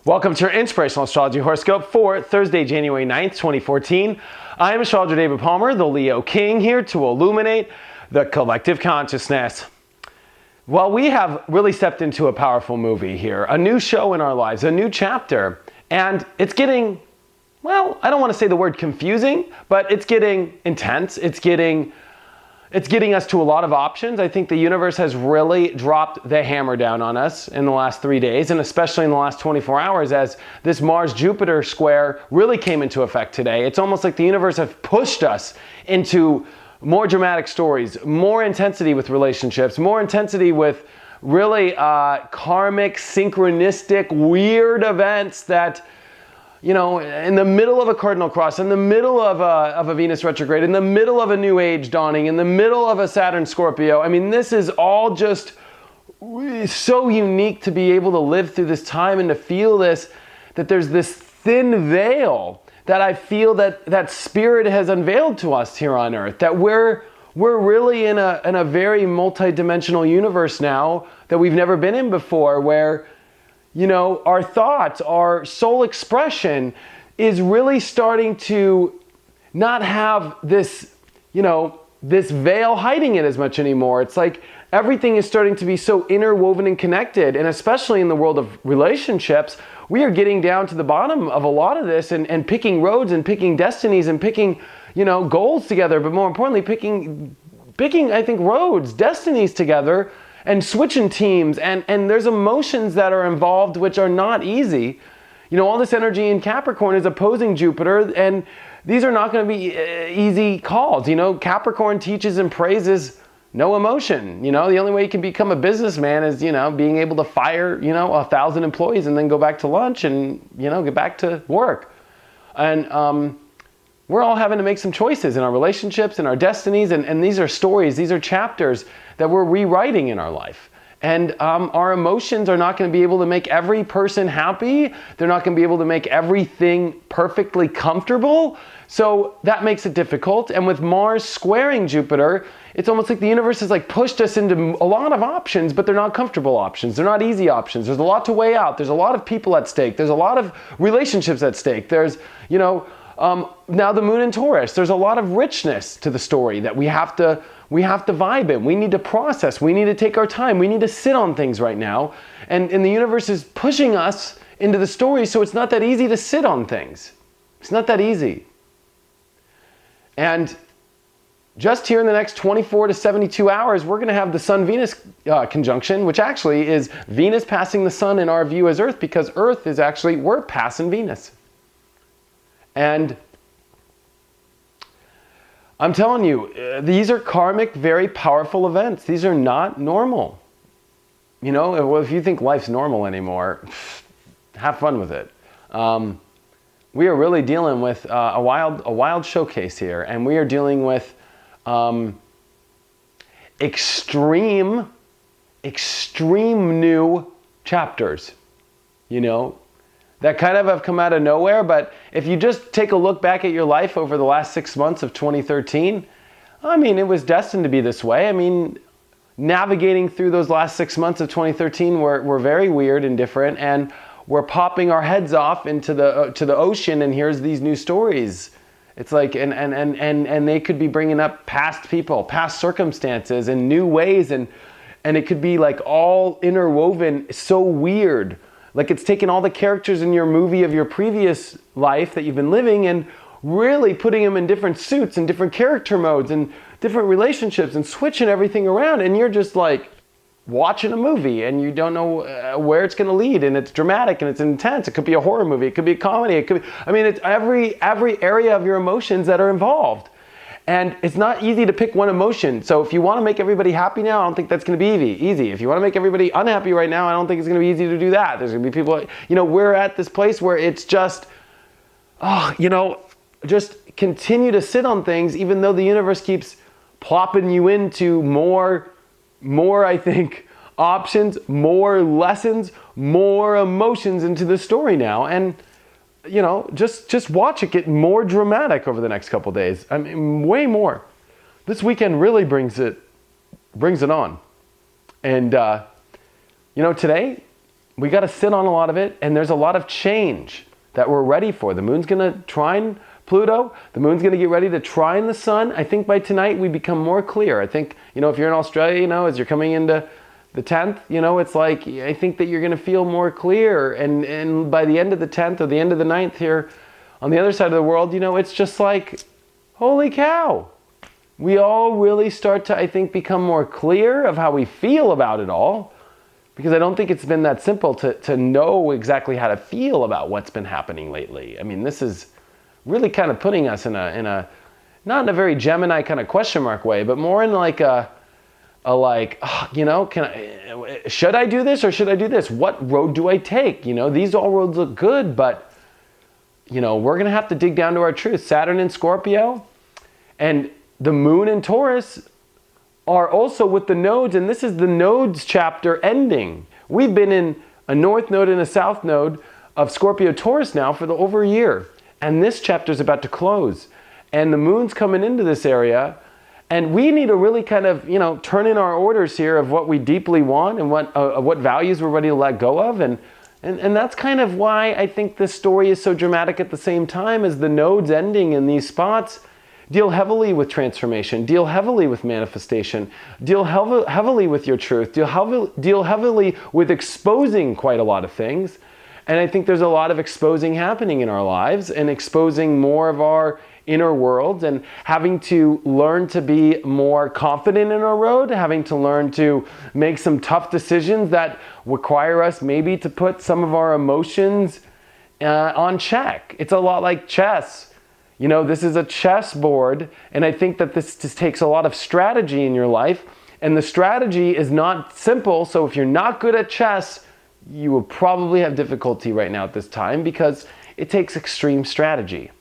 Welcome to your Inspirational Astrology Horoscope for Thursday, January 9th, 2014. I am astrologer David Palmer, the Leo King, here to illuminate the collective consciousness. Well, we have really stepped into a powerful movie here, a new show in our lives, a new chapter, and it's getting, well, I don't want to say the word confusing, but it's getting intense. It's getting us to a lot of options. I think the universe has really dropped the hammer down on us in the last 3 days, and especially in the last 24 hours as this Mars-Jupiter square really came into effect today. It's almost like the universe has pushed us into more dramatic stories, more intensity with relationships, more intensity with really karmic, synchronistic, weird events that, you know, in the middle of a cardinal cross, in the middle of a Venus retrograde, in the middle of a new age dawning, in the middle of a Saturn Scorpio. I mean, this is all just so unique to be able to live through this time and to feel this, that there's this thin veil that I feel that Spirit has unveiled to us here on Earth, that we're really in a very multidimensional universe now that we've never been in before, where, you know, our thoughts, our soul expression is really starting to not have this, you know, this veil hiding it as much anymore. It's like everything is starting to be so interwoven and connected, and especially in the world of relationships, we are getting down to the bottom of a lot of this and picking roads and picking destinies and picking, you know, goals together, but more importantly, picking, I think, roads, destinies together, and switching teams, and there's emotions that are involved which are not easy. You know, all this energy in Capricorn is opposing Jupiter, and these are not going to be easy calls. You know, Capricorn teaches and praises no emotion. You know, the only way you can become a businessman is, you know, being able to fire, you know, 1,000 employees and then go back to lunch and, you know, get back to work. And we're all having to make some choices in our relationships and our destinies, and these are stories, these are chapters that we're rewriting in our life. And our emotions are not going to be able to make every person happy. They're not going to be able to make everything perfectly comfortable. So that makes it difficult. And with Mars squaring Jupiter, it's almost like the universe has like pushed us into a lot of options, but they're not comfortable options. They're not easy options. There's a lot to weigh out. There's a lot of people at stake. There's a lot of relationships at stake. There's, you know, now the moon in Taurus, there's a lot of richness to the story that we have to vibe in. We need to process. We need to take our time. We need to sit on things right now. And the universe is pushing us into the story, so it's not that easy to sit on things. It's not that easy. And just here in the next 24 to 72 hours, we're going to have the Sun-Venus conjunction, which actually is Venus passing the Sun in our view as Earth, because Earth is actually, we're passing Venus. And I'm telling you, these are karmic, very powerful events. These are not normal. You know, well, if you think life's normal anymore, have fun with it. We are really dealing with a wild showcase here, and we are dealing with extreme new chapters, you know, that kind of have come out of nowhere. But if you just take a look back at your life over the last 6 months of 2013, I mean, it was destined to be this way. I mean, navigating through those last 6 months of 2013 were very weird and different, and we're popping our heads off into the ocean, and here's these new stories. It's like, and they could be bringing up past people, past circumstances in new ways, and it could be like all interwoven, so weird. Like it's taken all the characters in your movie of your previous life that you've been living and really putting them in different suits and different character modes and different relationships and switching everything around, and you're just like watching a movie and you don't know where it's going to lead, and it's dramatic and it's intense. It could be a horror movie, it could be a comedy, it could be, I mean, it's every area of your emotions that are involved. And it's not easy to pick one emotion. So if you want to make everybody happy now, I don't think that's going to be easy. If you want to make everybody unhappy right now, I don't think it's going to be easy to do that. There's going to be people, you know, we're at this place where it's just, you know, just continue to sit on things, even though the universe keeps plopping you into more, I think, options, more lessons, more emotions into the story now. And just watch it get more dramatic over the next couple days. I mean, way more. This weekend really brings it on. And, today we got to sit on a lot of it, and there's a lot of change that we're ready for. The moon's going to trine Pluto. The moon's going to get ready to trine the sun. I think by tonight we become more clear. I think, if you're in Australia, as you're coming into the 10th, it's like, I think that you're going to feel more clear. And by the end of the 10th or the end of the 9th here on the other side of the world, it's just like, holy cow. We all really start to, I think, become more clear of how we feel about it all. Because I don't think it's been that simple to know exactly how to feel about what's been happening lately. I mean, this is really kind of putting us in a not in a very Gemini kind of question mark way, but more in like should I do this or should I do this? What road do I take? These all roads look good, but we're going to have to dig down to our truth. Saturn in Scorpio and the moon in Taurus are also with the nodes, and this is the nodes chapter ending. We've been in a north node and a south node of Scorpio Taurus now for over a year, and this chapter is about to close, and the moon's coming into this area, and we need to really kind of turn in our orders here of what we deeply want and what values we're ready to let go of, and that's kind of why I think this story is so dramatic at the same time as the nodes ending in these spots. Deal heavily with transformation, deal heavily with manifestation, deal heavily with your truth, deal heavily with exposing quite a lot of things. And I think there's a lot of exposing happening in our lives and exposing more of our inner worlds and having to learn to be more confident in our road, having to learn to make some tough decisions that require us maybe to put some of our emotions on check. It's a lot like chess. This is a chessboard, and I think that this just takes a lot of strategy in your life, and the strategy is not simple, so if you're not good at chess, you will probably have difficulty right now at this time because it takes extreme strategy.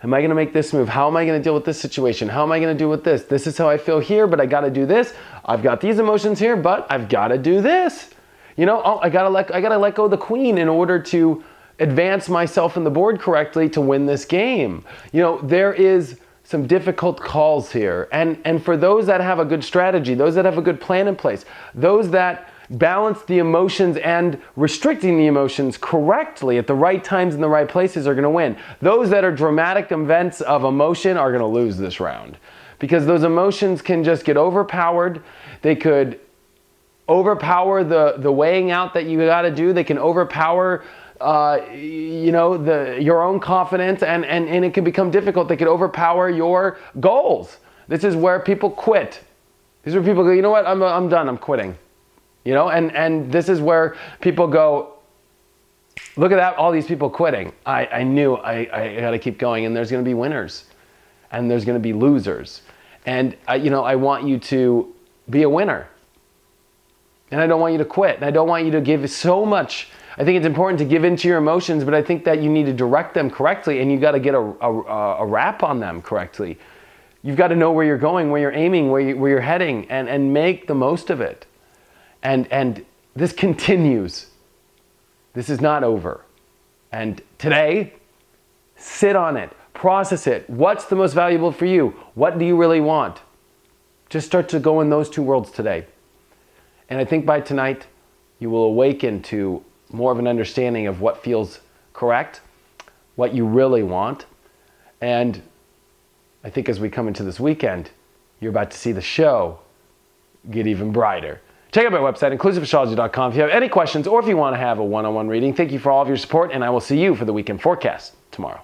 Am I going to make this move? How am I going to deal with this situation? How am I going to deal with this? This is how I feel here, but I got to do this. I've got these emotions here, but I've got to do this. I got to let go of the queen in order to advance myself in the board correctly to win this game. There is some difficult calls here. And for those that have a good strategy, those that have a good plan in place, those that balance the emotions and restricting the emotions correctly at the right times in the right places are going to win. Those that are dramatic events of emotion are going to lose this round because those emotions can just get overpowered. They could overpower the weighing out that you got to do. They can overpower your own confidence and it can become difficult. They could overpower your goals. This is where people quit. These are where people go, you know what, I'm done, I'm quitting. And this is where people go, look at that, all these people quitting. I knew I got to keep going, and there's going to be winners and there's going to be losers. And I want you to be a winner. And I don't want you to quit. And I don't want you to give so much. I think it's important to give into your emotions, but I think that you need to direct them correctly, and you got to get a wrap on them correctly. You've got to know where you're going, where you're aiming, where you're heading, and make the most of it. And this continues. This is not over. And today, sit on it, process it. What's the most valuable for you? What do you really want? Just start to go in those two worlds today. And I think by tonight, you will awaken to more of an understanding of what feels correct, what you really want. And I think as we come into this weekend, you're about to see the show get even brighter. Check out my website, inclusiveastrology.com, if you have any questions or if you want to have a one-on-one reading. Thank you for all of your support, and I will see you for the weekend forecast tomorrow.